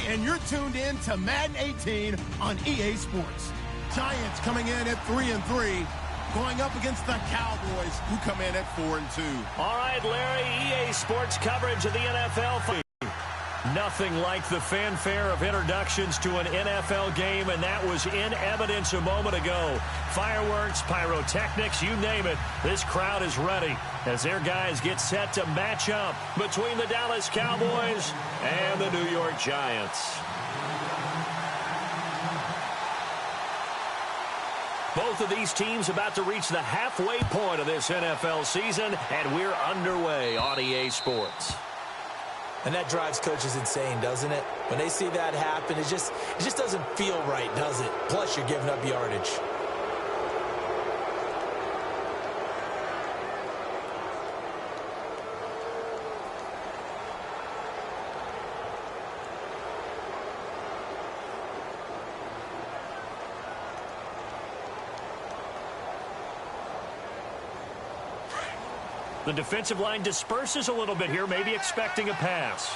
and you're tuned in to Madden 18 on EA Sports. Giants coming in at 3-3, going up against the Cowboys, who come in at 4-2. All right, Larry, EA Sports coverage of the NFL. Nothing like the fanfare of introductions to an NFL game, and that was in evidence a moment ago. Fireworks, pyrotechnics, you name it. This crowd is ready as their guys get set to match up between the Dallas Cowboys and the New York Giants. Both of these teams about to reach the halfway point of this NFL season, and we're underway on EA Sports. And that drives coaches insane, doesn't it? When they see that happen, it just doesn't feel right, does it? Plus, you're giving up yardage. The defensive line disperses a little bit here, maybe expecting a pass.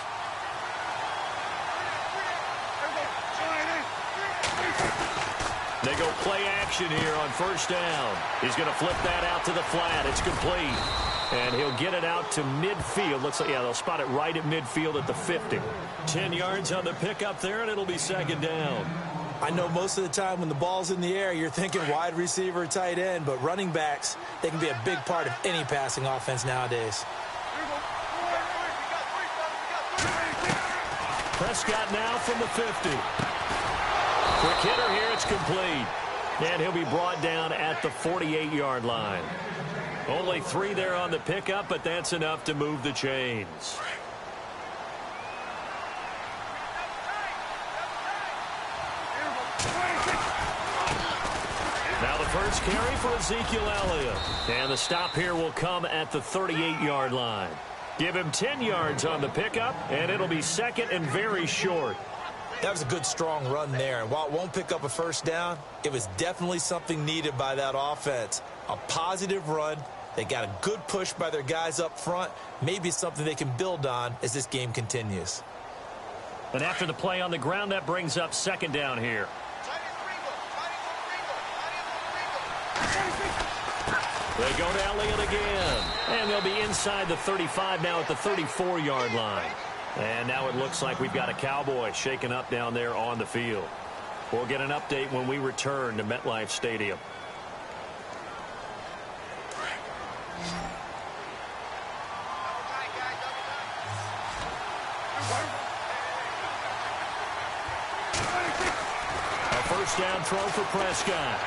They go play action here on first down. He's going to flip that out to the flat. It's complete. And he'll get it out to midfield. Looks like, yeah, they'll spot it right at midfield at the 50. 10 yards on the pickup there, and it'll be second down. I know most of the time when the ball's in the air, you're thinking wide receiver, tight end, but running backs, they can be a big part of any passing offense nowadays. Prescott now from the 50. Quick hitter here, it's complete. And he'll be brought down at the 48-yard line. Only 3 there on the pickup, but that's enough to move the chains. Now the first carry for Ezekiel Elliott. And the stop here will come at the 38-yard line. Give him 10 yards on the pickup, and it'll be second and very short. That was a good, strong run there. And while it won't pick up a first down, it was definitely something needed by that offense. A positive run. They got a good push by their guys up front. Maybe something they can build on as this game continues. And after the play on the ground, that brings up second down here. They go to Elliott again. And they'll be inside the 35 now at the 34-yard line. And now it looks like we've got a Cowboy shaken up down there on the field. We'll get an update when we return to MetLife Stadium. A first down throw for Prescott.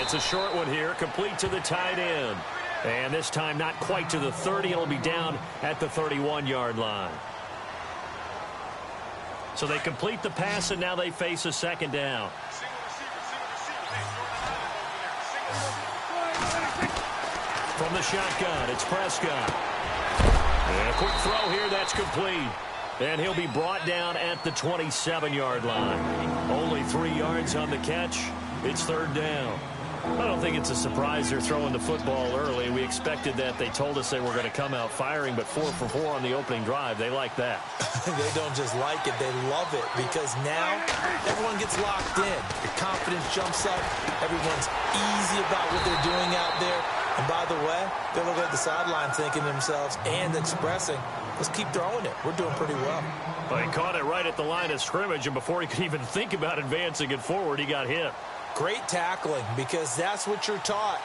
It's a short one here, complete to the tight end. And this time not quite to the 30. It'll be down at the 31-yard line. So they complete the pass, and now they face a second down. From the shotgun, it's Prescott. And a quick throw here, that's complete. And he'll be brought down at the 27-yard line. Only 3 yards on the catch. It's third down. I don't think it's a surprise they're throwing the football early. We expected that. They told us they were going to come out firing, but 4 for 4 on the opening drive. They like that. They don't just like it. They love it because now everyone gets locked in. Your confidence jumps up. Everyone's easy about what they're doing out there. And by the way, they're looking at the sideline thinking to themselves and expressing, let's keep throwing it. We're doing pretty well. Well, he caught it right at the line of scrimmage, and before he could even think about advancing it forward, he got hit. Great tackling, because that's what you're taught.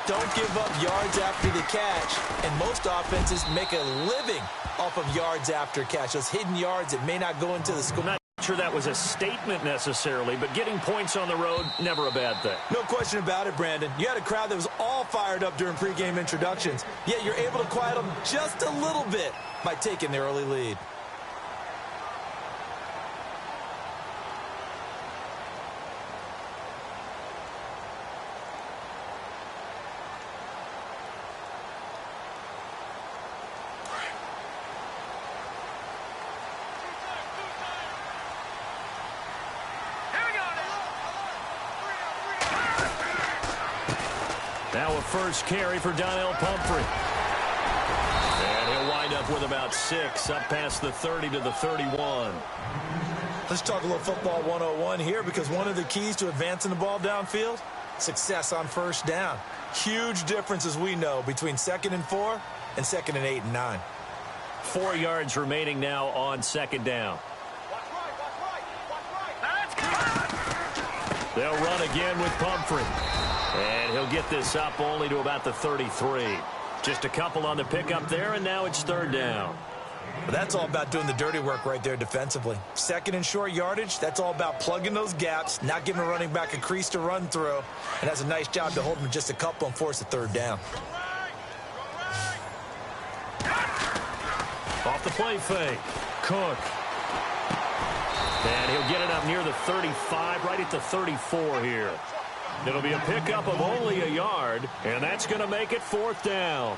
Don't give up yards after the catch, and most offenses make a living off of yards after catch. Those hidden yards that may not go into the score. I'm not sure that was a statement necessarily, but getting points on the road, never a bad thing. No question about it, Brandon. You had a crowd that was all fired up during pregame introductions, yet you're able to quiet them just a little bit by taking the early lead. Now a first carry for Donnell Pumphrey. And he'll wind up up with about 6, up past the 30 to the 31. Let's talk a little football 101 here, because one of the keys to advancing the ball downfield, success on first down. Huge difference, as we know, between 2nd and 4 and 2nd and 8 and 9. 4 yards remaining now on 2nd down. They'll run again with Pumphrey. And he'll get this up only to about the 33. Just a couple on the pickup there, and now it's 3rd down. But that's all about doing the dirty work right there defensively. 2nd and short yardage, that's all about plugging those gaps, not giving a running back a crease to run through, and has a nice job to hold him just a couple and force a 3rd down. Off the play fake. Cook. And he'll get it up near the 35, right at the 34 here. It'll be a pickup of only a yard, and that's going to make it 4th down.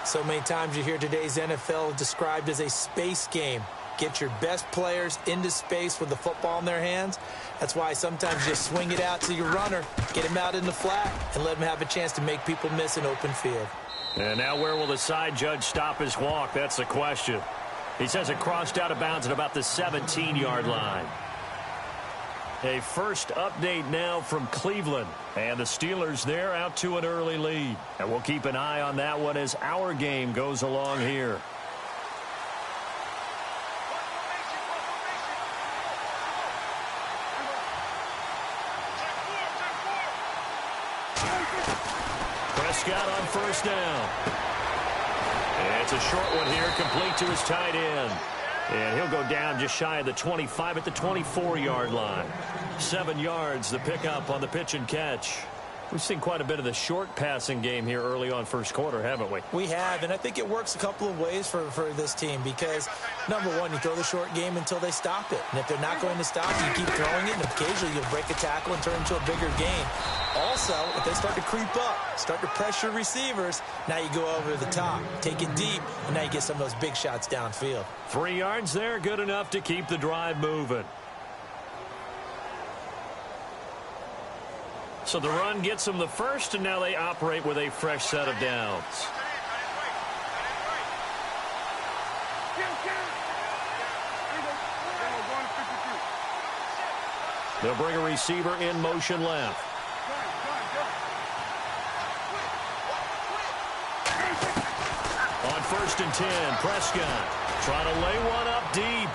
So many times you hear today's NFL described as a space game. Get your best players into space with the football in their hands. That's why sometimes you just swing it out to your runner, get him out in the flat, and let him have a chance to make people miss an open field. And now where will the side judge stop his walk? That's the question. He says it crossed out of bounds at about the 17-yard line. A first update now from Cleveland. And the Steelers there out to an early lead. And we'll keep an eye on that one as our game goes along here. Prescott on 1st down. And it's a short one here, complete to his tight end. And he'll go down just shy of the 25 at the 24-yard line. 7 yards, the pickup on the pitch and catch. We've seen quite a bit of the short passing game here early on first quarter, haven't we? We have, and I think it works a couple of ways for this team because, number one, you throw the short game until they stop it. And if they're not going to stop it, you keep throwing it, and occasionally you'll break a tackle and turn it into a bigger gain. Also, if they start to creep up, start to pressure receivers, now you go over the top, take it deep, and now you get some of those big shots downfield. 3 yards there, good enough to keep the drive moving. So the run gets them the first, and now they operate with a fresh set of downs. They'll bring a receiver in motion left. On 1st and 10, Prescott trying to lay one up deep.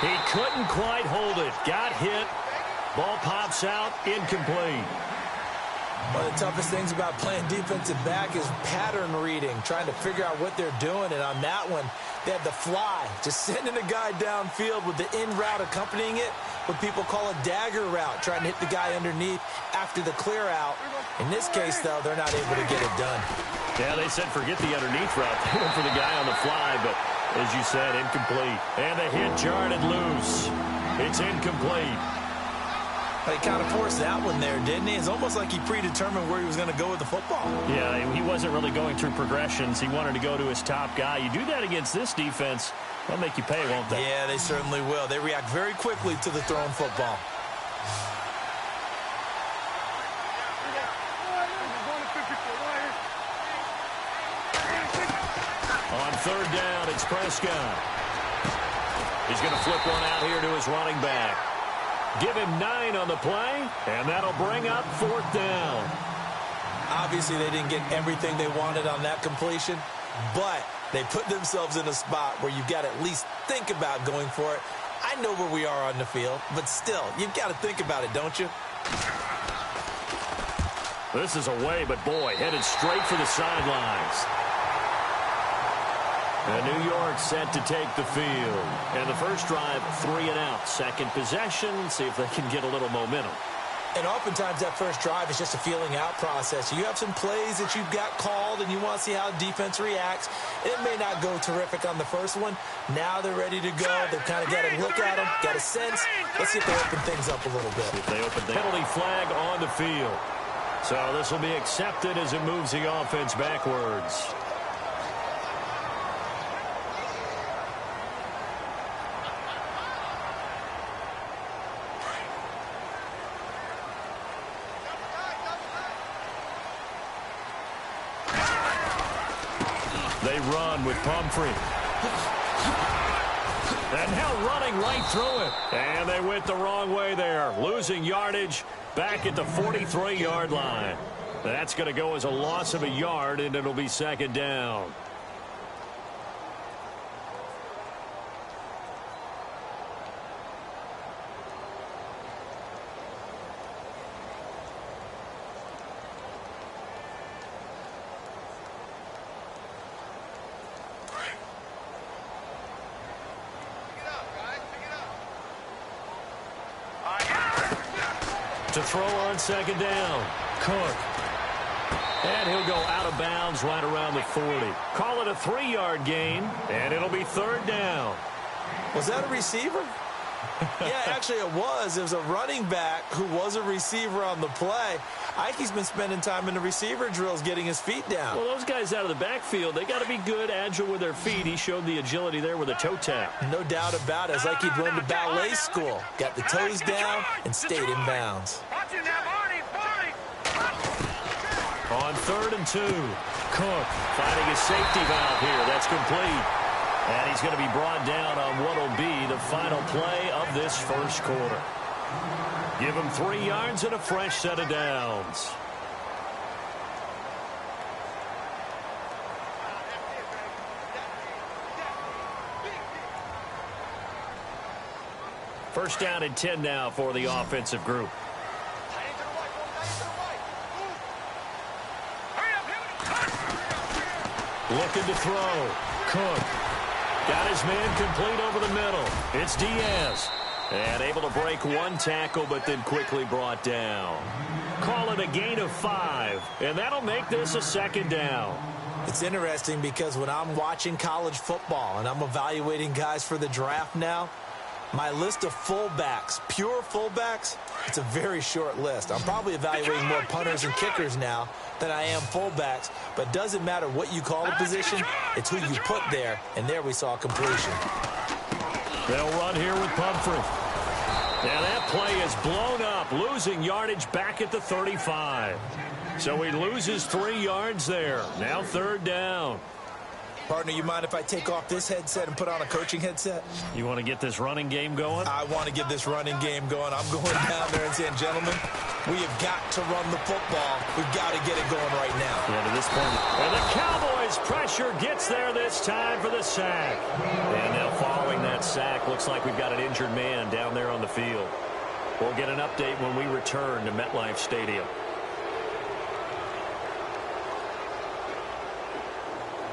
He couldn't quite hold it. Got hit. Ball pops out, incomplete. One of the toughest things about playing defensive back is pattern reading, trying to figure out what they're doing. And on that one, they had the fly, just sending a guy downfield with the in route accompanying it, what people call a dagger route, trying to hit the guy underneath after the clear out. In this case, though, they're not able to get it done. Yeah, they said forget the underneath route. They went for the guy on the fly, but as you said, incomplete. And the hit jarred it loose. It's incomplete. He kind of forced that one there, didn't he? It's almost like he predetermined where he was going to go with the football. Yeah, he wasn't really going through progressions. He wanted to go to his top guy. You do that against this defense, they'll make you pay, won't they? Yeah, they certainly will. They react very quickly to the thrown football. On 3rd down, it's Prescott. He's going to flip one out here to his running back. Give him 9 on the play, and that'll bring up 4th down. Obviously, they didn't get everything they wanted on that completion, but they put themselves in a spot where you've got to at least think about going for it. I know where we are on the field, but still, you've got to think about it, don't you? This is away, but boy, headed straight for the sidelines. And New York set to take the field. And the first drive, 3 and out. Second possession, see if they can get a little momentum. And oftentimes that first drive is just a feeling out process. You have some plays that you've got called and you want to see how the defense reacts. It may not go terrific on the first one. Now they're ready to go. They've kind of got to look at them, got a sense. Let's see if they open things up a little bit. See if they open the penalty flag on the field. So this will be accepted as it moves the offense backwards. They run with Pumphrey. And now running right through it. And they went the wrong way there. Losing yardage back at the 43-yard line. That's going to go as a loss of a yard, and it'll be second down. To throw on second down, Cook. And he'll go out of bounds right around the 40. Call it a 3-yard gain, and it'll be third down. Was that a receiver? Yeah, actually it was. It was a running back who was a receiver on the play. Ike's been spending time in the receiver drills getting his feet down. Well, those guys out of the backfield, they got to be good, agile with their feet. He showed the agility there with a toe tap. No doubt about it. It's like he'd run to ballet school. Got the toes down and stayed in bounds. On 3rd and 2, Cook finding his safety valve here. That's complete. And he's going to be brought down on what will be the final play of this first quarter. Give him 3 yards and a fresh set of downs. First down and 10 now for the offensive group. Looking to throw. Cook. Got his man complete over the middle. It's Diaz. And able to break one tackle, but then quickly brought down. Call it a gain of 5. And that'll make this a second down. It's interesting because when I'm watching college football and I'm evaluating guys for the draft now, my list of fullbacks, pure fullbacks, it's a very short list. I'm probably evaluating more punters and kickers now than I am fullbacks, but it doesn't matter what you call a position, it's who you put there, and there we saw completion. They'll run here with Pumphrey. And that play is blown up, losing yardage back at the 35. So he loses 3 yards there. Now third down. Partner, you mind if I take off this headset and put on a coaching headset? You want to get this running game going? I want to get this running game going. I'm going down there and saying, gentlemen, we have got to run the football. We've got to get it going right now. Yeah, to this point. And the Cowboys' pressure gets there this time for the sack. And now following that sack, looks like we've got an injured man down there on the field. We'll get an update when we return to MetLife Stadium.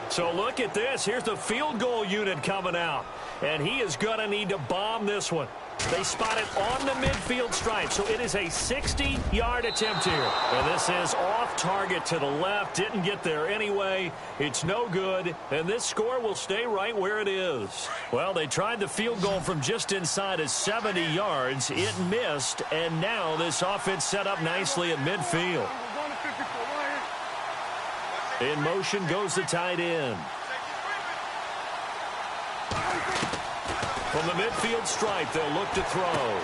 So look at this. Here's the field goal unit coming out. And he is going to need to bomb this one. They spot it on the midfield stripe. So it is a 60-yard attempt here. And this is off target to the left. Didn't get there anyway. It's no good. And this score will stay right where it is. Well, they tried the field goal from just inside of 70 yards. It missed. And now this offense set up nicely at midfield. In motion goes the tight end. From the midfield stripe, they'll look to throw.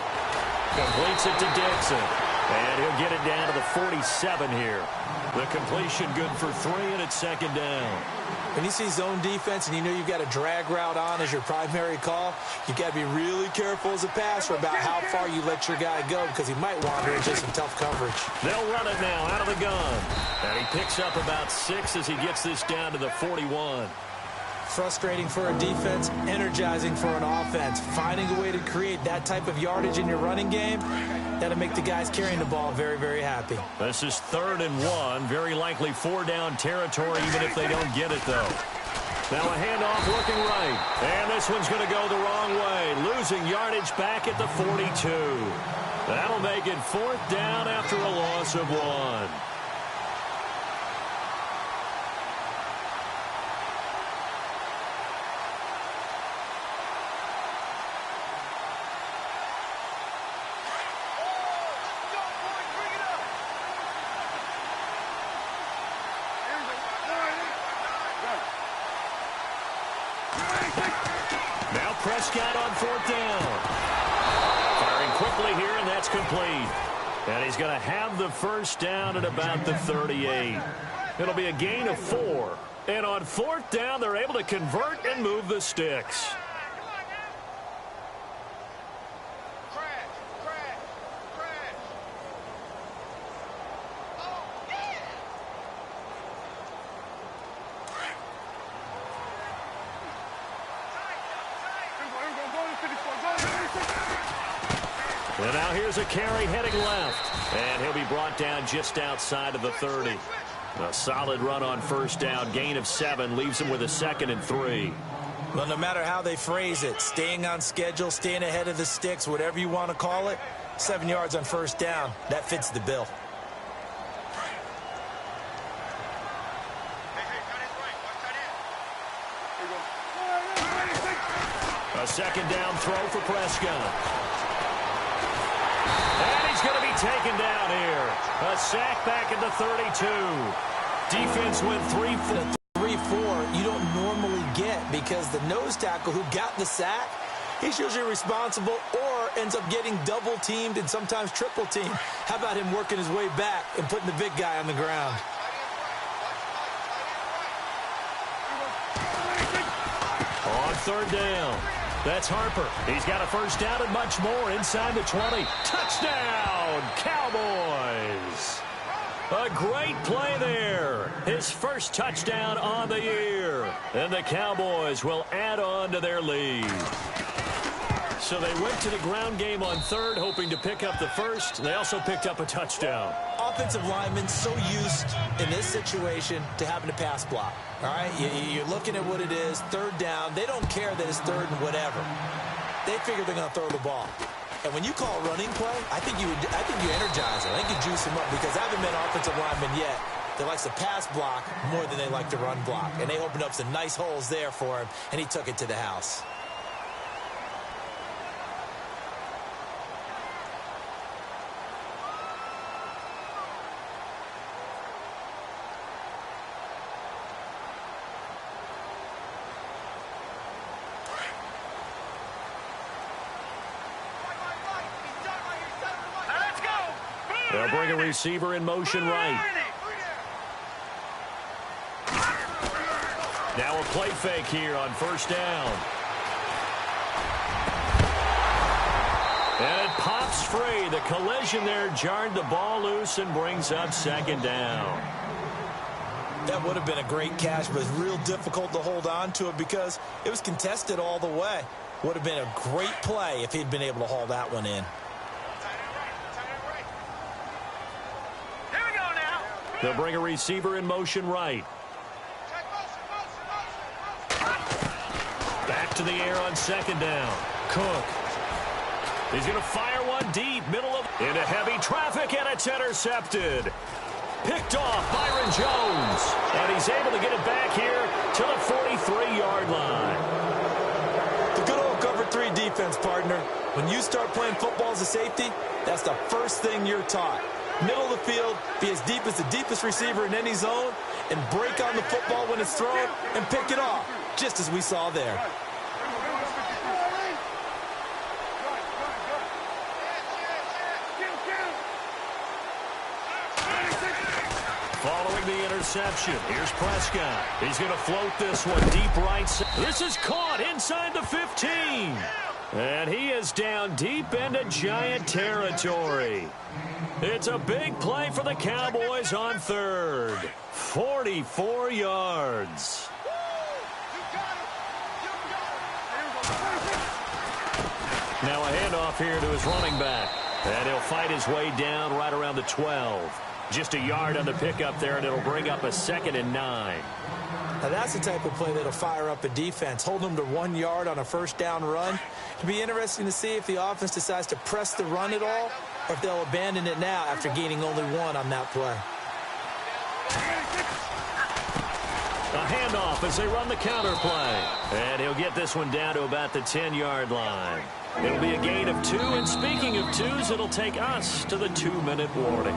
Completes it to Dixon. And he'll get it down to the 47 here. The completion good for 3, and it's second down. When you see zone defense and you know you've got a drag route on as your primary call, you've got to be really careful as a passer about how far you let your guy go because he might wander into some tough coverage. They'll run it now out of the gun. And he picks up about 6 as he gets this down to the 41. Frustrating for a defense, energizing for an offense. Finding a way to create that type of yardage in your running game, that'll make the guys carrying the ball very, very happy. This is 3rd and 1. Very likely 4-down territory, even if they don't get it, though. Now a handoff looking right. And this one's going to go the wrong way. Losing yardage back at the 42. That'll make it 4th down after a loss of 1. Now Prescott on 4th down. Firing quickly here, and that's complete. And he's going to have the first down at about the 38. It'll be a gain of 4. And on fourth down, they're able to convert and move the sticks. And now here's a carry heading left. And he'll be brought down just outside of the 30. A solid run on first down. Gain of 7 leaves him with a 2nd and 3. Well, no matter how they phrase it, staying on schedule, staying ahead of the sticks, whatever you want to call it, 7 yards on first down, that fits the bill. A second down throw for Prescott. And he's going to be taken down here. A sack back at the 32. Defense went 3-4. 3-4 you don't normally get because the nose tackle who got the sack, he's usually responsible or ends up getting double-teamed and sometimes triple-teamed. How about him working his way back and putting the big guy on the ground? On third down. That's Harper. He's got a first down and much more inside the 20. Touchdown, Cowboys. A great play there. His first touchdown on the year. And the Cowboys will add on to their lead. So they went to the ground game on third, hoping to pick up the first. They also picked up a touchdown. Offensive linemen so used in this situation to having to pass block. All right, you're looking at what it is, third down. They don't care that it's third and whatever. They figure they're going to throw the ball. And when you call a running play, I think you energize them. I think you juice them up because I haven't met an offensive lineman yet that likes to pass block more than they like to run block. And they opened up some nice holes there for him, and he took it to the house. They'll bring a receiver in motion right. Now a play fake here on first down. And it pops free. The collision there jarred the ball loose and brings up second down. That would have been a great catch, but it's real difficult to hold on to it because it was contested all the way. Would have been a great play if he'd been able to haul that one in. They'll bring a receiver in motion right. Back to the air on second down. Cook. He's going to fire one deep, middle of into heavy traffic, and it's intercepted. Picked off Byron Jones. And he's able to get it back here to the 43-yard line. The good old cover 3 defense, partner. When you start playing football as a safety, that's the first thing you're taught. Middle of the field, be as deep as the deepest receiver in any zone, and break on the football when it's thrown and pick it off, just as we saw there. Following the interception, here's Prescott. He's going to float this one deep right side. This is caught inside the 15. And he is down deep into Giant territory. It's a big play for the Cowboys on third. 44 yards. Now a handoff here to his running back. And he'll fight his way down right around the 12. Just a yard on the pickup there, and it'll bring up a 2nd and 9. Now that's the type of play that'll fire up a defense. Hold them to 1 yard on a first down run. It'll be interesting to see if the offense decides to press the run at all, or if they'll abandon it now after gaining only 1 on that play. A handoff as they run the counter play. And he'll get this one down to about the 10-yard line. It'll be a gain of 2, and speaking of 2s, it'll take us to the 2-minute warning.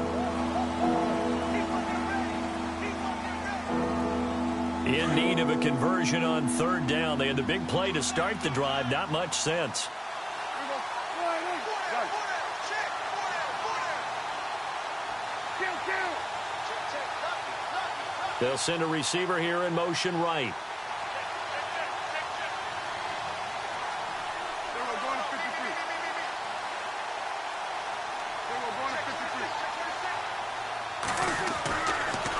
In need of a conversion on third down. They had the big play to start the drive. Not much sense. They'll send a receiver here in motion right.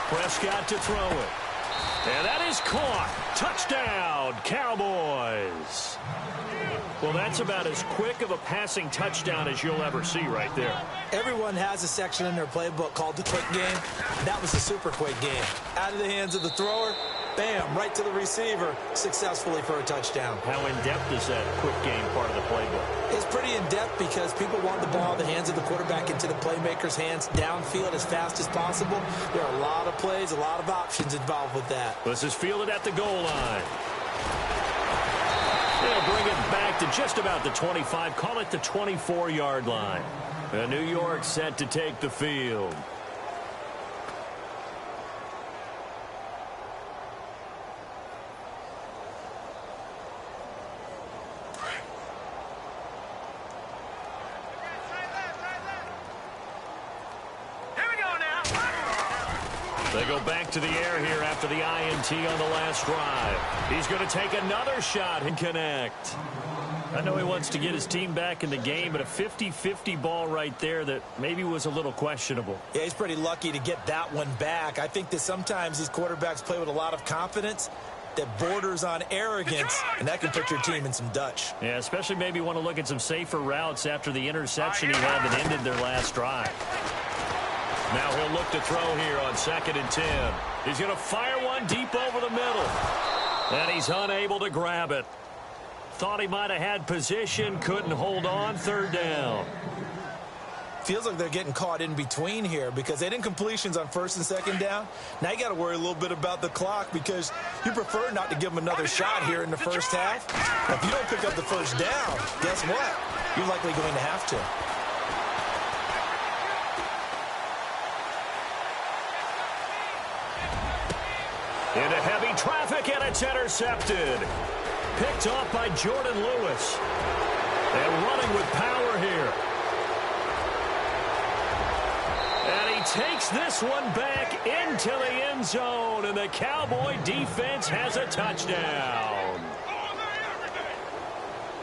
Prescott to throw it. And that is caught. Touchdown, Cowboys. Well, that's about as quick of a passing touchdown as you'll ever see right there. Everyone has a section in their playbook called the quick game. That was a super quick game. Out of the hands of the thrower, bam, right to the receiver, successfully for a touchdown. How in-depth is that quick game part of the playbook? It's pretty in-depth because people want the ball in the hands of the quarterback into the playmaker's hands downfield as fast as possible. There are a lot of plays, a lot of options involved with that. This is fielded at the goal line. They'll bring it back to just about the 25, call it the 24-yard line. And New York set to take the field. They go back to the air here after the INT on the last drive. He's going to take another shot and connect. I know he wants to get his team back in the game, but a 50-50 ball right there that maybe was a little questionable. Yeah, he's pretty lucky to get that one back. I think that sometimes these quarterbacks play with a lot of confidence that borders on arrogance, and that can put your team in some Dutch. Yeah, especially maybe want to look at some safer routes after the interception he had that ended their last drive. Now he'll look to throw here on 2nd and 10. He's going to fire one deep over the middle. And he's unable to grab it. Thought he might have had position, couldn't hold on, 3rd down. Feels like they're getting caught in between here because they didn't completions on 1st and 2nd down. Now you got to worry a little bit about the clock because you prefer not to give them another shot here in the first half. If you don't pick up the 1st down, guess what? You're likely going to have to. Into heavy traffic, and it's intercepted. Picked off by Jordan Lewis. And running with power here. And he takes this one back into the end zone, and the Cowboy defense has a touchdown.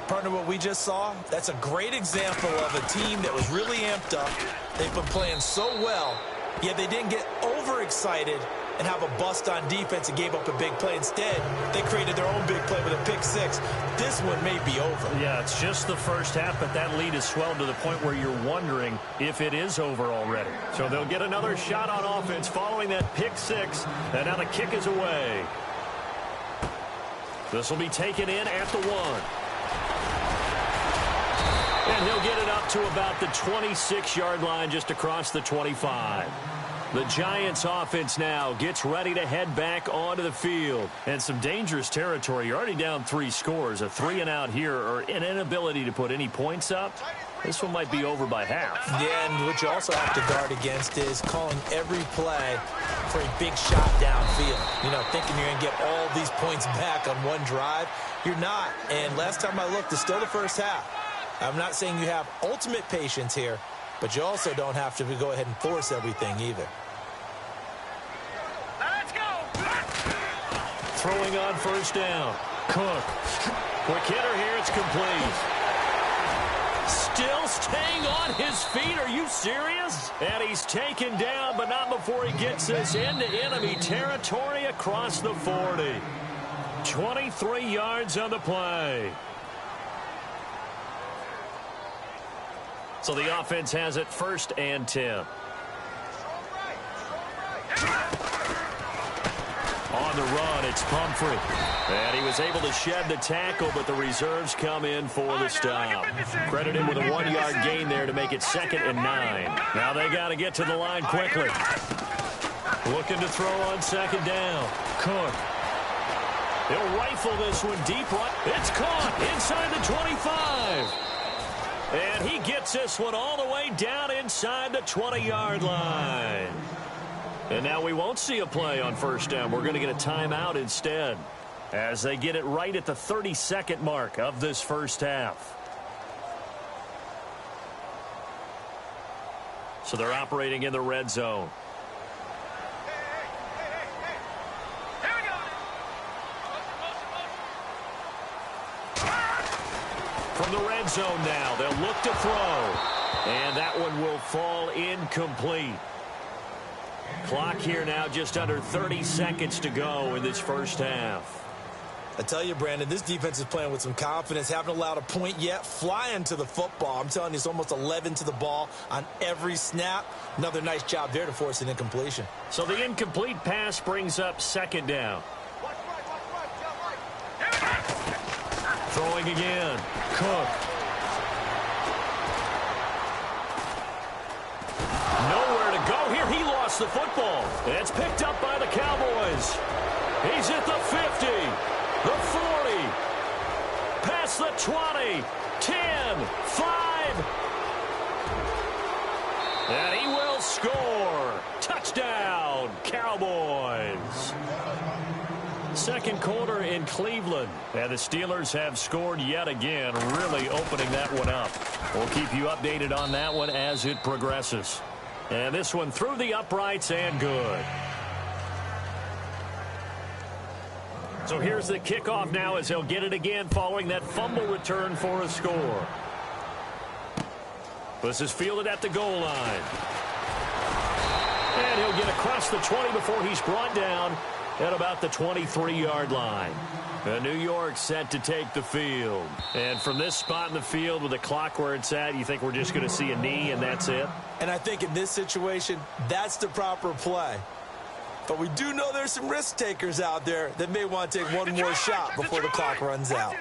Partner, what we just saw, that's a great example of a team that was really amped up. They've been playing so well, yet they didn't get overexcited and have a bust on defense and gave up a big play. Instead, they created their own big play with a pick six. This one may be over. Yeah, it's just the first half, but that lead has swelled to the point where you're wondering if it is over already. So they'll get another shot on offense following that pick six, and now the kick is away. This will be taken in at the 1. And he'll get it up to about the 26-yard line just across the 25. The Giants offense now gets ready to head back onto the field. And some dangerous territory. You're already down 3 scores. A 3-and-out here or an inability to put any points up. This one might be over by half. Yeah, and what you also have to guard against is calling every play for a big shot downfield. You know, thinking you're going to get all these points back on one drive. You're not. And last time I looked, it's still the first half. I'm not saying you have ultimate patience here, but you also don't have to go ahead and force everything either. Throwing on 1st down. Cook. Quick hitter here. It's complete. Still staying on his feet. Are you serious? And he's taken down, but not before he gets this into enemy territory across the 40. 23 yards on the play. So the offense has it 1st and 10. On the run, it's Pumphrey. And he was able to shed the tackle, but the reserves come in for the stop. Credit him with a 1-yard gain there to make it 2nd and 9. Now they got to get to the line quickly. Looking to throw on 2nd down. Cook. He'll rifle this one deep right. It's caught inside the 25. And he gets this one all the way down inside the 20-yard line. And now we won't see a play on 1st down. We're going to get a timeout instead as they get it right at the 32nd mark of this first half. So they're operating in the red zone. from the red zone now. They'll look to throw. And that one will fall incomplete. Clock here now just under 30 seconds to go in this first half. I tell you, Brandon, this defense is playing with some confidence. Haven't allowed a point yet. Flying to the football. I'm telling you, it's almost 11 to the ball on every snap. Another nice job there to force an incompletion. So the incomplete pass brings up second down. Throwing again. Cook. Nowhere to go here. He lost the football. It's picked up by the Cowboys. He's at the 50. The 40, past the 20, 10, 5, and he will score. Touchdown, Cowboys. Second quarter in Cleveland, and the Steelers have scored yet again, really opening that one up. We'll keep you updated on that one as it progresses. And this one through the uprights and good. So here's the kickoff now as he'll get it again following that fumble return for a score. This is fielded at the goal line. And he'll get across the 20 before he's brought down at about the 23-yard line. New York set to take the field. And from this spot in the field with the clock where it's at, you think we're just going to see a knee and that's it? And I think in this situation, that's the proper play. But we do know there's some risk takers out there that may want to take one more shot before the clock runs out.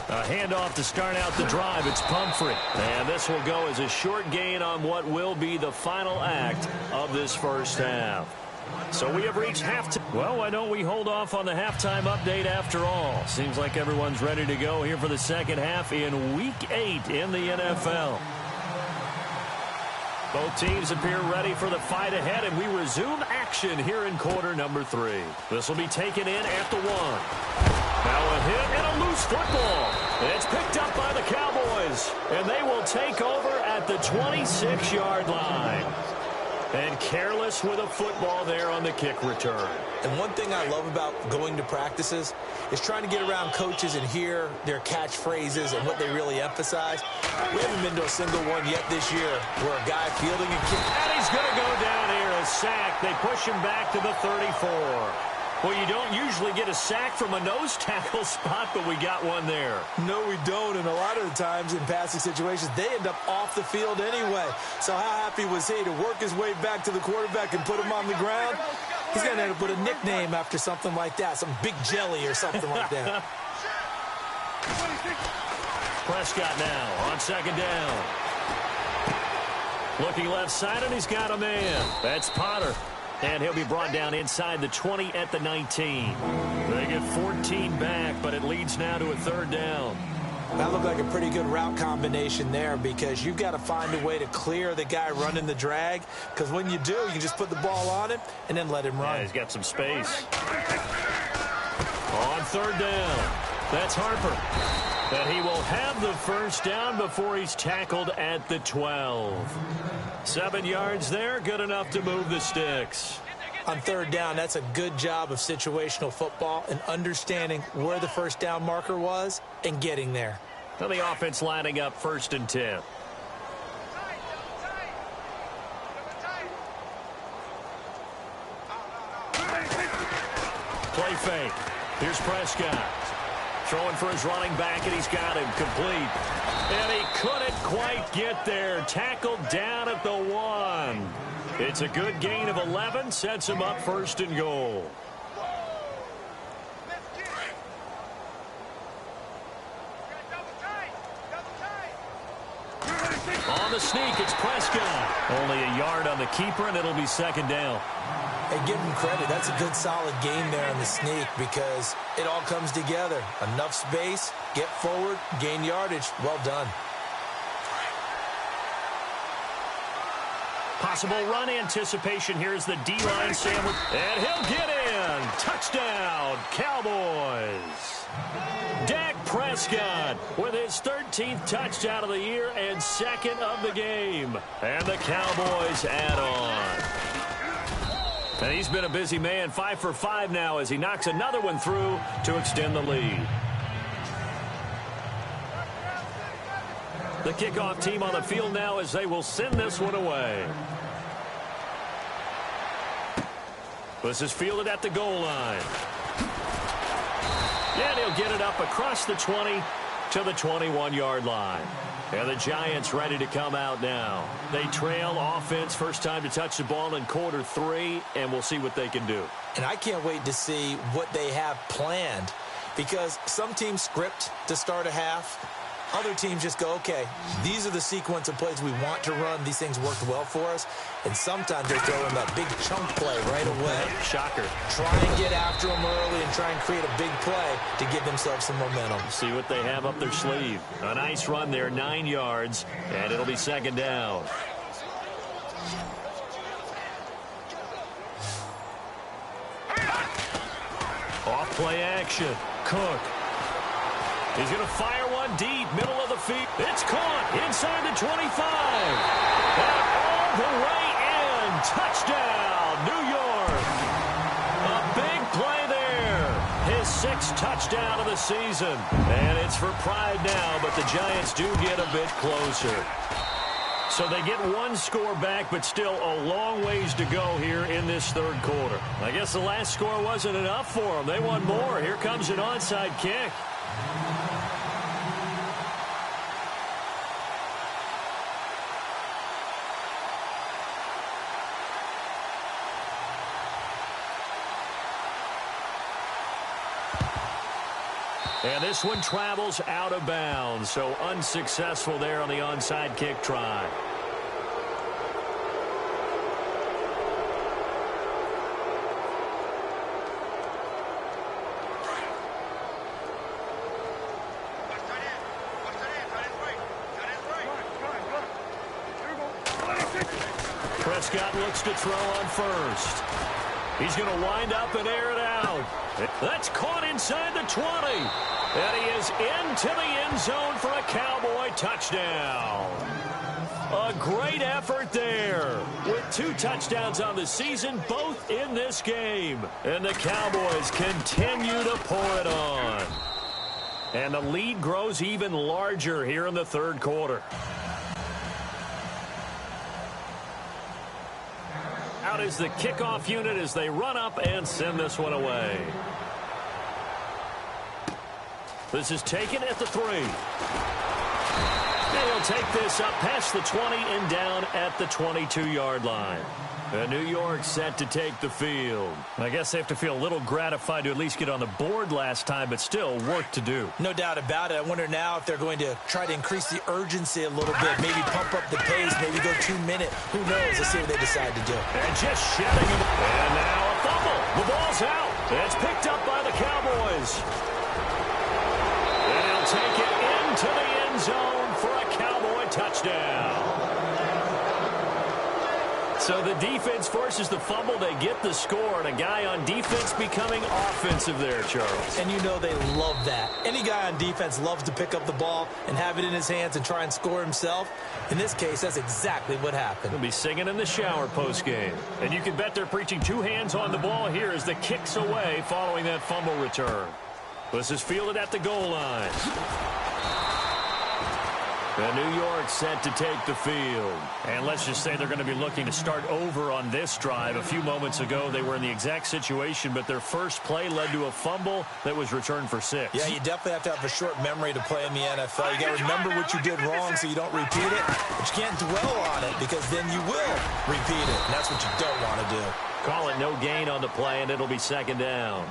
A handoff to start out the drive. It's Pumphrey. And this will go as a short gain on what will be the final act of this first half. So we have reached halftime. Well, why don't we hold off on the halftime update after all? Seems like everyone's ready to go here for the second half in Week 8 in the NFL. Both teams appear ready for the fight ahead, and we resume action here in quarter number 3. This will be taken in at the 1. Now a hit and a loose football. It's picked up by the Cowboys, and they will take over at the 26-yard line. And careless with a football there on the kick return. And one thing I love about going to practices is trying to get around coaches and hear their catchphrases and what they really emphasize. We haven't been to a single one yet this year where a guy fielding a kick. And he's going to go down here, a sack. They push him back to the 34. Well, you don't usually get a sack from a nose tackle spot, but we got one there. No, we don't, and a lot of the times in passing situations, they end up off the field anyway. So how happy was he to work his way back to the quarterback and put him on the ground? He's going to end up with a nickname after something like that, some Big Jelly or something like that. Prescott now on second down. Looking left side, and he's got a man. That's Potter. And he'll be brought down inside the 20 at the 19. They get 14 back, but it leads now to a third down. That looked like a pretty good route combination there because you've got to find a way to clear the guy running the drag, because when you do, you can just put the ball on him and then let him run. Yeah, he's got some space. On third down, that's Harper. But he will have the first down before he's tackled at the 12. 7 yards there, good enough to move the sticks. On third down, that's a good job of situational football and understanding where the first down marker was and getting there. Now the offense lining up 1st and 10. Play fake. Here's Prescott. Throwing for his running back, and he's got him complete. And he couldn't quite get there. Tackled down at the 1. It's a good gain of 11. Sets him up 1st and goal. On the sneak, it's Prescott. Only a yard on the keeper, and it'll be 2nd down. Hey, give him credit. That's a good, solid game there on the sneak because it all comes together. Enough space, get forward, gain yardage. Well done. Possible run anticipation. Here's the D-line sandwich. And he'll get in. Touchdown, Cowboys. Dak Prescott with his 13th touchdown of the year and 2nd of the game. And the Cowboys add on. And he's been a busy man, 5 for 5 now as he knocks another one through to extend the lead. The kickoff team on the field now as they will send this one away. This is fielded at the goal line. And he'll get it up across the 20 to the 21-yard line. And the Giants ready to come out now. They trail offense, first time to touch the ball in quarter 3, and we'll see what they can do. And I can't wait to see what they have planned, because some teams script to start a half. Other teams just go, okay, these are the sequence of plays we want to run. These things worked well for us. And sometimes they throw in that big chunk play right away. Shocker. Try and get after them early and try and create a big play to give themselves some momentum. See what they have up their sleeve. A nice run there, 9 yards, and it'll be second down. Off play action. Cook. He's going to fire one deep, middle of the field. It's caught inside the 25. And all the way in. Touchdown, New York. A big play there. His 6th touchdown of the season. And it's for pride now, but the Giants do get a bit closer. So they get one score back, but still a long ways to go here in this third quarter. I guess the last score wasn't enough for them. They want more. Here comes an onside kick. And this one travels out of bounds, so unsuccessful there on the onside kick try. Prescott looks to throw on first. He's going to wind up and air it out. That's caught inside the 20. And he is into the end zone for a Cowboy touchdown. A great effort there. With 2 touchdowns on the season, both in this game. And the Cowboys continue to pour it on. And the lead grows even larger here in the third quarter. Out is the kickoff unit as they run up and send this one away. This is taken at the 3. And he'll take this up past the 20 and down at the 22-yard line. And New York set to take the field. I guess they have to feel a little gratified to at least get on the board last time, but still work to do. No doubt about it. I wonder now if they're going to try to increase the urgency a little bit, maybe pump up the pace, maybe go 2-minute. Who knows? Let's see what they decide to do. And just shedding him. And now a fumble. The ball's out. It's picked up by the Cowboys. And he'll take it into the end zone for a Cowboy touchdown. So the defense forces the fumble. They get the score, and a guy on defense becoming offensive there, Charles. And you know they love that. Any guy on defense loves to pick up the ball and have it in his hands and try and score himself. In this case, that's exactly what happened. He'll be singing in the shower postgame. And you can bet they're preaching 2 hands on the ball here as the kick's away following that fumble return. This is fielded at the goal line. And New York set to take the field. And let's just say they're going to be looking to start over on this drive. A few moments ago, they were in the exact situation, but their first play led to a fumble that was returned for 6. Yeah, you definitely have to have a short memory to play in the NFL. You got to remember what you did wrong so you don't repeat it. But you can't dwell on it because then you will repeat it. And that's what you don't want to do. Call it no gain on the play, and it'll be second down.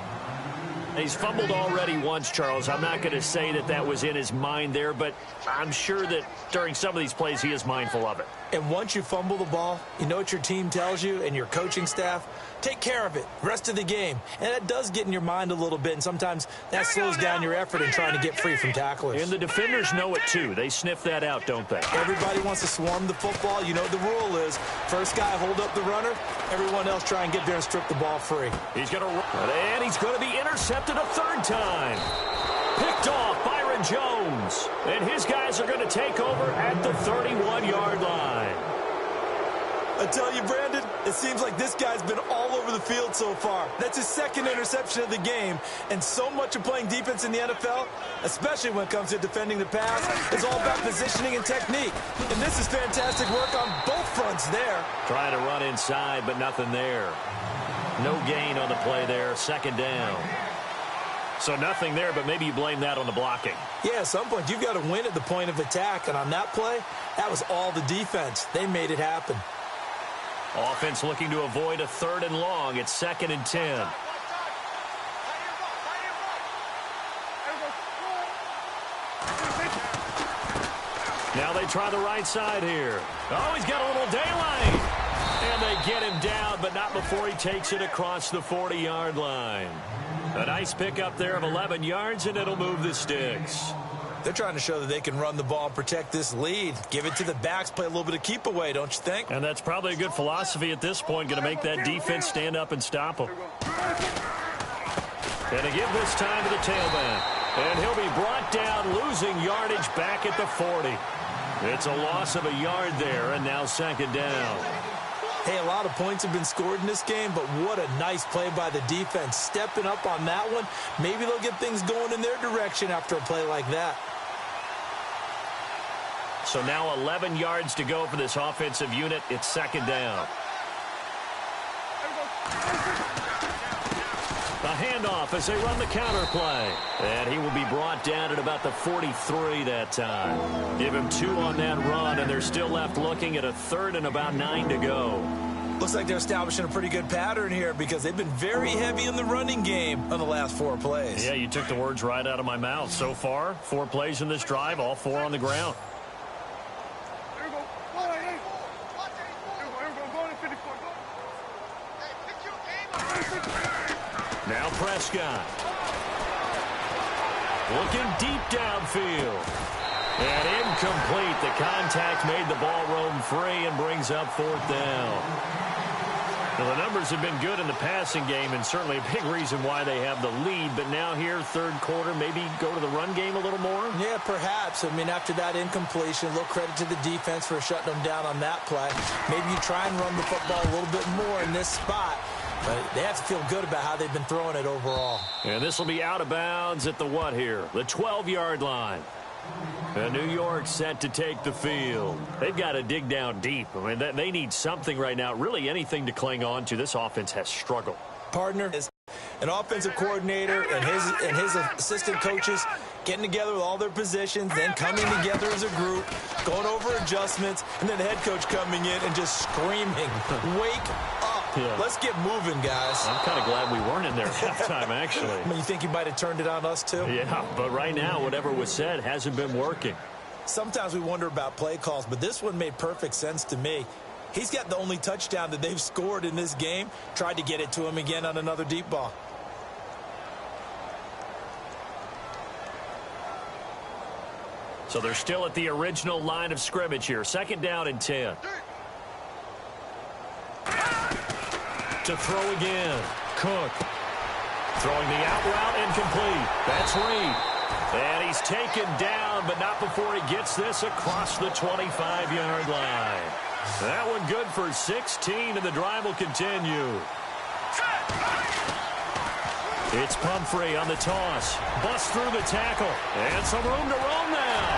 He's fumbled already once, Charles. I'm not going to say that that was in his mind there, but I'm sure that during some of these plays he is mindful of it. And once you fumble the ball, you know what your team tells you and your coaching staff? Take care of it. Rest of the game. And that does get in your mind a little bit, and sometimes that slows down your effort in trying to get free from tacklers. And the defenders know it, too. They sniff that out, don't they? Everybody wants to swarm the football. You know what the rule is. First guy hold up the runner. Everyone else try and get there and strip the ball free. He's going to run, and he's going to be intercepted a third time. Picked off Byron Jones. And his guys are going to take over at the 31-yard line. I tell you, Brandon, it seems like this guy's been all over the field so far. That's his second interception of the game, and so much of playing defense in the NFL, especially when it comes to defending the pass, is all about positioning and technique. And this is fantastic work on both fronts there. Trying to run inside, but nothing there. No gain on the play there, second down. So nothing there, but maybe you blame that on the blocking. Yeah, at some point, you've got to win at the point of attack, and on that play, that was all the defense. They made it happen. Offense looking to avoid a 3rd and long. It's 2nd and 10. Now they try the right side here. Oh, he's got a little daylight. And they get him down, but not before he takes it across the 40-yard line. A nice pickup there of 11 yards, and it'll move the sticks. They're trying to show that they can run the ball and protect this lead. Give it to the backs, play a little bit of keep away, don't you think? And that's probably a good philosophy at this point, going to make that defense stand up and stop them. And to give this time to the tailback. And he'll be brought down, losing yardage back at the 40. It's a loss of a yard there, and now 2nd down. Hey, a lot of points have been scored in this game, but what a nice play by the defense. Stepping up on that one, maybe they'll get things going in their direction after a play like that. So now 11 yards to go for this offensive unit. It's 2nd down. A handoff as they run the counter play. And he will be brought down at about the 43 that time. Give him 2 on that run, and they're still left looking at a 3rd and about 9 to go. Looks like they're establishing a pretty good pattern here because they've been very heavy in the running game on the last 4 plays. Yeah, you took the words right out of my mouth. So far, 4 plays in this drive, all 4 on the ground. Now Prescott. Looking deep downfield. And incomplete. The contact made the ball roam free and brings up 4th down. Now, the numbers have been good in the passing game and certainly a big reason why they have the lead. But now here, 3rd quarter, maybe go to the run game a little more? Yeah, perhaps. I mean, after that incompletion, a little credit to the defense for shutting them down on that play. Maybe you try and run the football a little bit more in this spot. But they have to feel good about how they've been throwing it overall. And this will be out of bounds at the what here? The 12-yard line. And New York set to take the field. They've got to dig down deep. I mean, they need something right now, really anything to cling on to. This offense has struggled. Partner is an offensive coordinator and his assistant coaches getting together with all their positions, then coming together as a group, going over adjustments, and then the head coach coming in and just screaming, wake up. Yeah. Let's get moving, guys. I'm kind of glad we weren't in there at halftime, actually. I mean, you think he might have turned it on us, too? Yeah, but right now, whatever was said hasn't been working. Sometimes we wonder about play calls, but this one made perfect sense to me. He's got the only touchdown that they've scored in this game. Tried to get it to him again on another deep ball. So they're still at the original line of scrimmage here. 2nd down and 10. To throw again. Cook. Throwing the out route incomplete. That's Reed. And he's taken down, but not before he gets this across the 25-yard line. That one good for 16, and the drive will continue. It's Pumphrey on the toss. Busts through the tackle. And some room to roam now.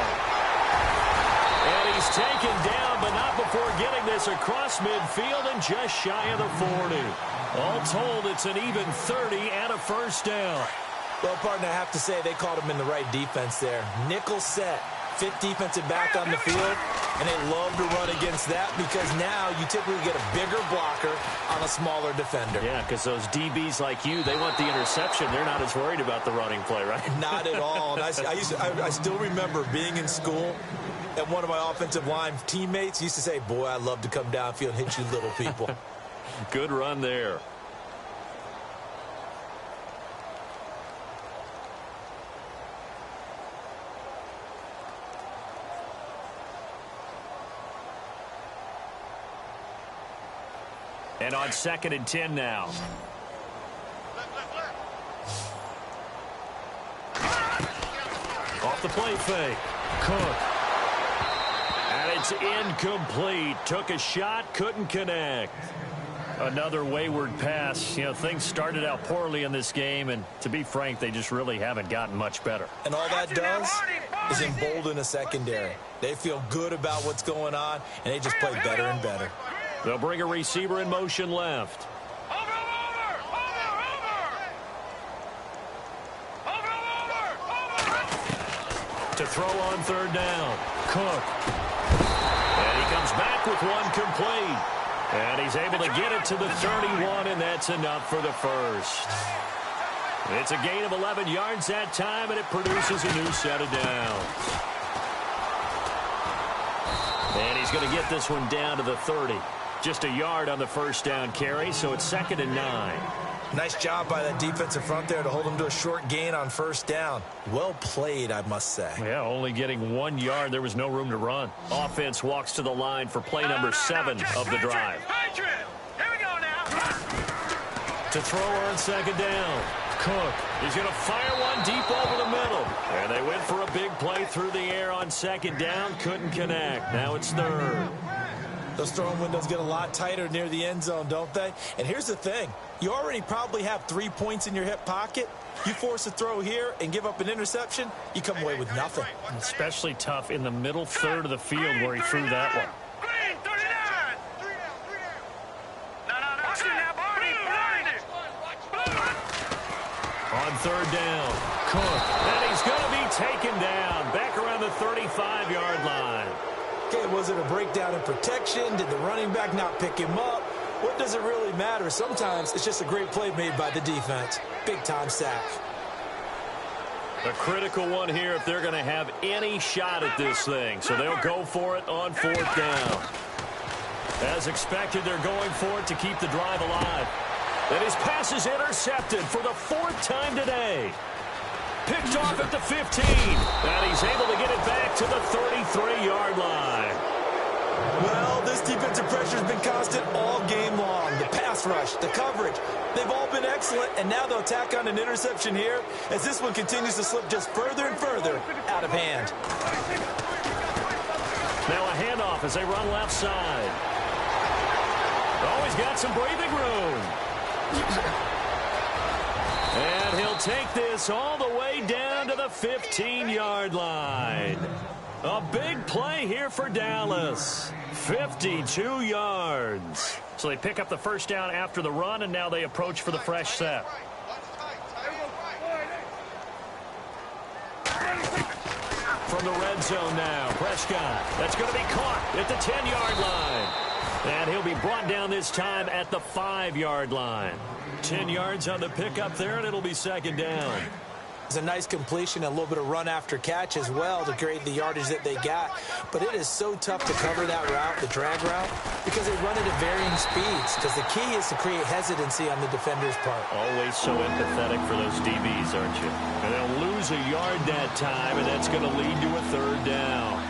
And he's taken down, but not before getting this across midfield and just shy of the 40. All told, it's an even 30 and a 1st down. Well, partner, I have to say they called him in the right defense there. Nickel set. 5th defensive back on the field, and they love to run against that because now you typically get a bigger blocker on a smaller defender. Yeah, because those DBs like you, they want the interception. They're not as worried about the running play, right? Not at all. And I still remember being in school, and one of my offensive line teammates used to say, boy, I love to come downfield and hit you little people. Good run there. And on 2nd and 10 now. Off the play fake. Cook. And it's incomplete. Took a shot, couldn't connect. Another wayward pass. You know, things started out poorly in this game, and to be frank, they just really haven't gotten much better. And all that does is embolden a secondary. They feel good about what's going on, and they just play better and better. They'll bring a receiver in motion left. To throw on third down. Cook. And he comes back with one complete. And he's able to get it to the 31, and that's enough for the first. It's a gain of 11 yards that time, and it produces a new set of downs. And he's going to get this one down to the 30. Just a yard on the first down carry, so it's 2nd and 9. Nice job by that defensive front there to hold him to a short gain on first down. Well played, I must say. Yeah, only getting 1 yard. There was no room to run. Offense walks to the line for play number 7 of the drive. Here we go now. To throw on second down. Cook. He's going to fire one deep over the middle. And they went for a big play through the air on second down. Couldn't connect. Now it's third. Those throwing windows get a lot tighter near the end zone, don't they? And here's the thing. You already probably have 3 points in your hip pocket. You force a throw here and give up an interception, you come away with nothing. Especially tough in the middle third of the field where he threw that one. Green, 39. On third down, Cook. And he's going to be taken down back around the 35-yard line. Okay, was it a breakdown in protection? Did the running back not pick him up? What does it really matter? Sometimes it's just a great play made by the defense. Big-time sack. A critical one here if they're going to have any shot at this thing. So they'll go for it on fourth down. As expected, they're going for it to keep the drive alive. And his pass is intercepted for the 4th time today. Picked off at the 15. And he's able to get it back to the 33-yard line. Well, this defensive pressure has been constant all game long. The pass rush, the coverage, they've all been excellent, and now they'll tack on an interception here as this one continues to slip just further and further out of hand. Now a handoff as they run left side. Oh, he's got some breathing room. And he'll take this all the way down to the 15-yard line. A big play here for Dallas. 52 yards. So they pick up the first down after the run, and now they approach for the fresh set. From the red zone now, Prescott. That's going to be caught at the 10-yard line. And he'll be brought down this time at the 5-yard line. 10 yards on the pickup there, and it'll be second down. It's a nice completion, a little bit of run after catch as well to create the yardage that they got. But it is so tough to cover that route, the drag route, because they run it at varying speeds. Because the key is to create hesitancy on the defender's part. Always so empathetic for those DBs, aren't you? And they'll lose a yard that time, and that's going to lead to a third down.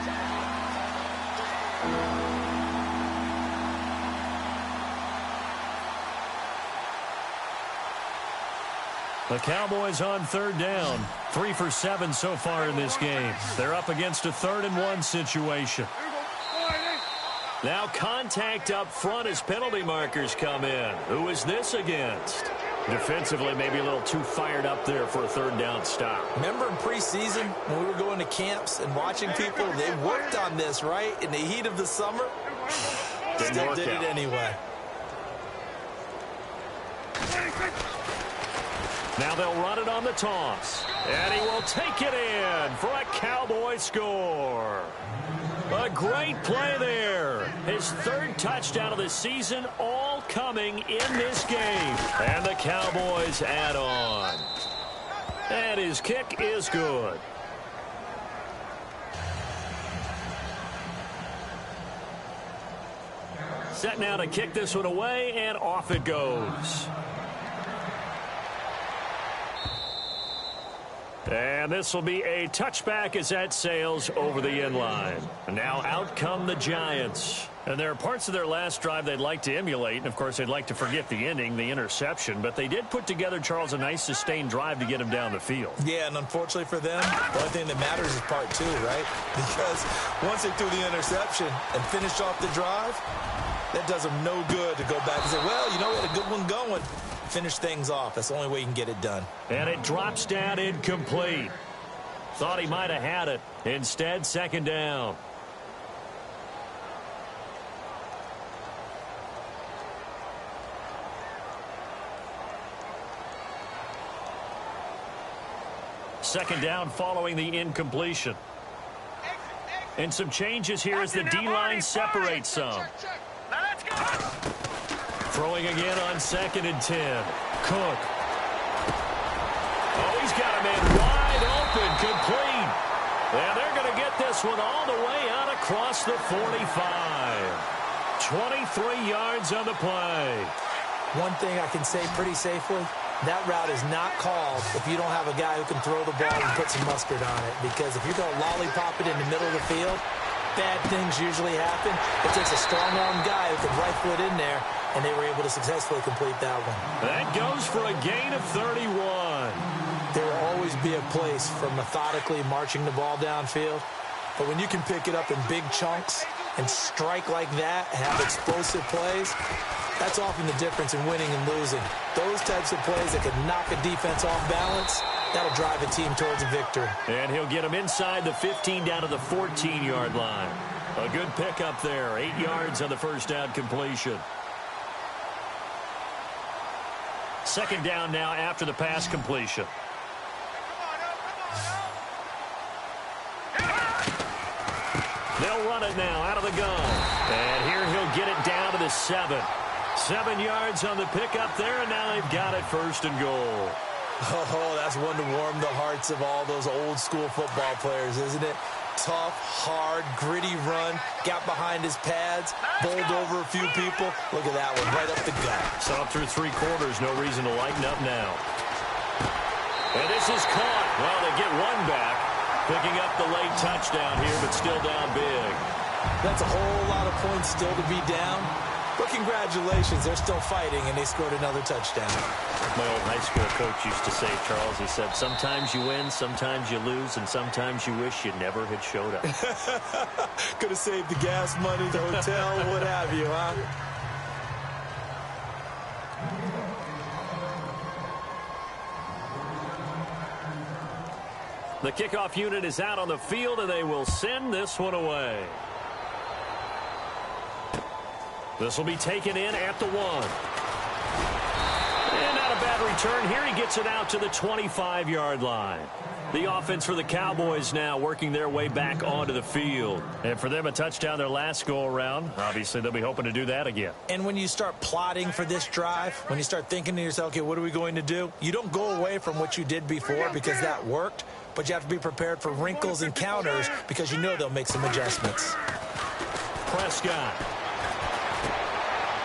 The Cowboys on third down. 3 for 7 so far in this game. They're up against a 3rd and 1 situation. Now contact up front as penalty markers come in. Who is this against? Defensively, maybe a little too fired up there for a third down stop. Remember in preseason when we were going to camps and watching people, they worked on this, right? In the heat of the summer, still did it anyway. Now they'll run it on the toss. And he will take it in for a Cowboy score. A great play there. His 3rd touchdown of the season, all coming in this game. And the Cowboys add on. And his kick is good. Set now to kick this one away, and off it goes. And this will be a touchback as that sails over the end line. And now out come the Giants. And there are parts of their last drive they'd like to emulate, and, of course, they'd like to forget the ending, the interception. But they did put together, Charles, a nice sustained drive to get him down the field. Yeah, and unfortunately for them, the only thing that matters is part two, right? Because once they threw the interception and finished off the drive, that does them no good to go back and say, well, you know, we had a good one going. Finish things off. That's the only way you can get it done. And it drops down incomplete. Thought he might have had it. Instead, second down. Second down following the incompletion. And some changes here as the D-line separates some. Now let's go. Throwing again on 2nd and 10. Cook. Oh, he's got a man wide open, complete. And they're going to get this one all the way out across the 45. 23 yards on the play. One thing I can say pretty safely, that route is not called if you don't have a guy who can throw the ball and put some mustard on it. Because if you're going to lollipop it in the middle of the field, bad things usually happen. It takes a strong-armed guy who can rifle it in there, and they were able to successfully complete that one. That goes for a gain of 31. There will always be a place for methodically marching the ball downfield. But when you can pick it up in big chunks and strike like that and have explosive plays, that's often the difference in winning and losing. Those types of plays that can knock a defense off balance, that'll drive a team towards a victory. And he'll get him inside the 15 down to the 14-yard line. A good pickup there. 8 yards on the first down completion. Second down now after the pass completion. They'll run it now out of the gun. And here he'll get it down to the 7. 7 yards on the pickup there, and now they've got it 1st and goal. Oh, that's one to warm the hearts of all those old-school football players, isn't it? Tough, hard, gritty run, got behind his pads, bowled over a few people. Look at that one, right up the gut. Saw through 3 quarters, no reason to lighten up now. And this is caught. Well, they get one back, picking up the late touchdown here, but still down big. That's a whole lot of points still to be down. But congratulations, they're still fighting, and they scored another touchdown. My old high school coach used to say, Charles, he said, sometimes you win, sometimes you lose, and sometimes you wish you never had showed up. Could have saved the gas money, the hotel, what have you, huh? The kickoff unit is out on the field, and they will send this one away. This will be taken in at the 1. And not a bad return here. He gets it out to the 25-yard line. The offense for the Cowboys now working their way back onto the field. And for them, a touchdown their last go-around. Obviously, they'll be hoping to do that again. And when you start plotting for this drive, when you start thinking to yourself, okay, what are we going to do? You don't go away from what you did before because that worked, but you have to be prepared for wrinkles and counters because you know they'll make some adjustments. Prescott.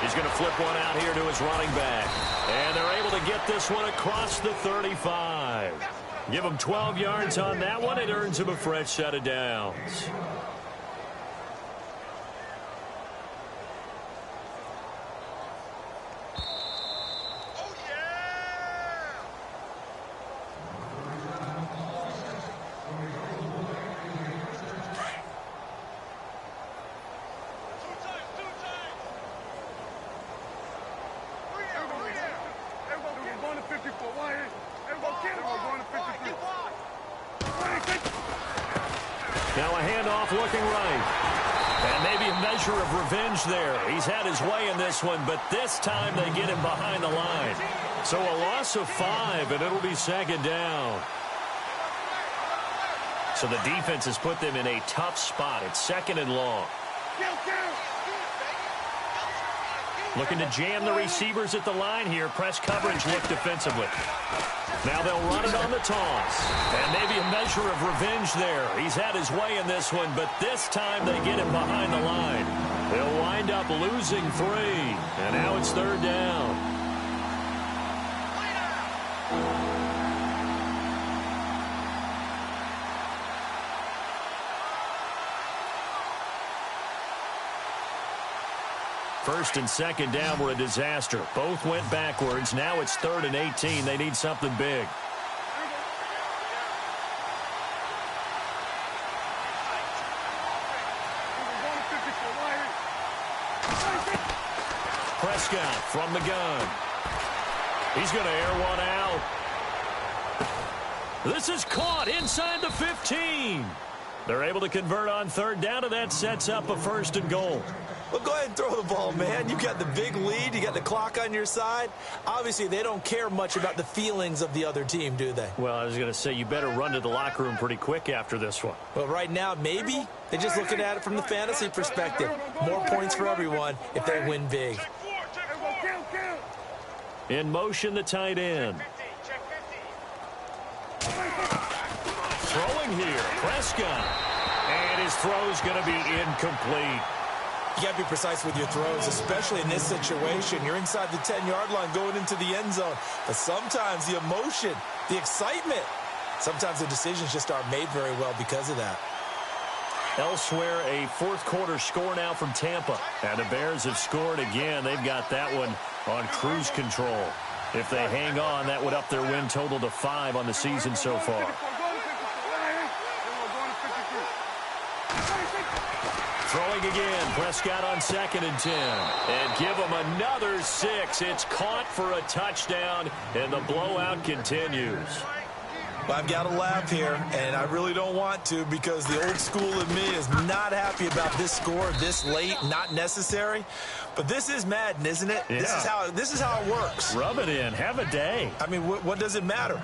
He's going to flip one out here to his running back. And they're able to get this one across the 35. Give him 12 yards on that one. It earns him a fresh set of downs. Now a handoff looking right. And maybe a measure of revenge there. He's had his way in this one, but this time they get him behind the line. So a loss of 5, and it'll be second down. So the defense has put them in a tough spot. It's 2nd and long. Looking to jam the receivers at the line here. Press coverage look defensively. Now they'll run it on the toss. And maybe a measure of revenge there. He's had his way in this one, but this time they get him behind the line. They'll wind up losing 3. And now it's 3rd down. First and second down were a disaster. Both went backwards. Now it's 3rd and 18. They need something big. Prescott from the gun. He's going to air one out. This is caught inside the 15. They're able to convert on 3rd down, and that sets up a 1st and goal. Well, go ahead and throw the ball, man. You got the big lead. You got the clock on your side. Obviously, they don't care much about the feelings of the other team, do they? Well, I was going to say, you better run to the locker room pretty quick after this one. Well, right now, maybe they're just looking at it from the fantasy perspective. More points for everyone if they win big. In motion, the tight end. Throwing here, Prescott. And his throw's going to be incomplete. You got to be precise with your throws, especially in this situation. You're inside the 10-yard line going into the end zone. But sometimes the emotion, the excitement, sometimes the decisions just aren't made very well because of that. Elsewhere, a 4th quarter score now from Tampa. And the Bears have scored again. They've got that one on cruise control. If they hang on, that would up their win total to 5 on the season so far. Throwing again, Prescott on 2nd and 10. And give him another 6. It's caught for a touchdown, and the blowout continues. Well, I've got to laugh here, and I really don't want to because the old school in me is not happy about this score this late, not necessary. But this is Madden, isn't it? Yeah. This is how it works. Rub it in. Have a day. I mean, what does it matter?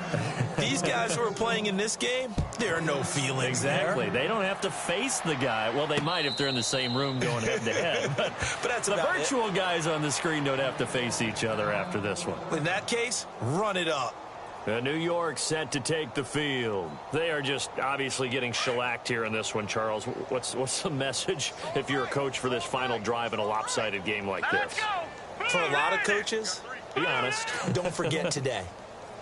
These guys who are playing in this game, there are no feelings Exactly. there. They don't have to face the guy. Well, they might if they're in the same room going head-to-head. But that's the about virtual guys on the screen don't have to face each other after this one. In that case, run it up. New York set to take the field. They are just obviously getting shellacked here in this one, Charles. What's the message if you're a coach for this final drive in a lopsided game like this? For a lot of coaches, be honest. Don't forget today.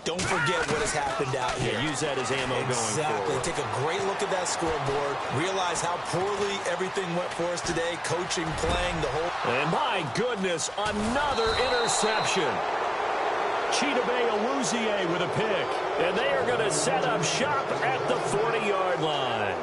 Don't forget what has happened out here. Yeah, use that as ammo going Exactly. forward. Take a great look at that scoreboard. Realize how poorly everything went for us today. Coaching, playing, the whole... And my goodness, another interception. Chidobe Awuzie with a pick. And they are going to set up shop at the 40-yard line.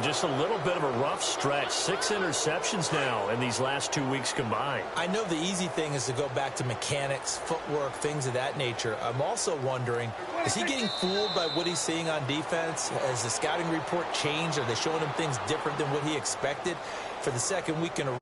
Just a little bit of a rough stretch. 6 interceptions now in these last 2 weeks combined. I know the easy thing is to go back to mechanics, footwork, things of that nature. I'm also wondering, is he getting fooled by what he's seeing on defense? Has the scouting report changed? Are they showing him things different than what he expected? For the 2nd week in a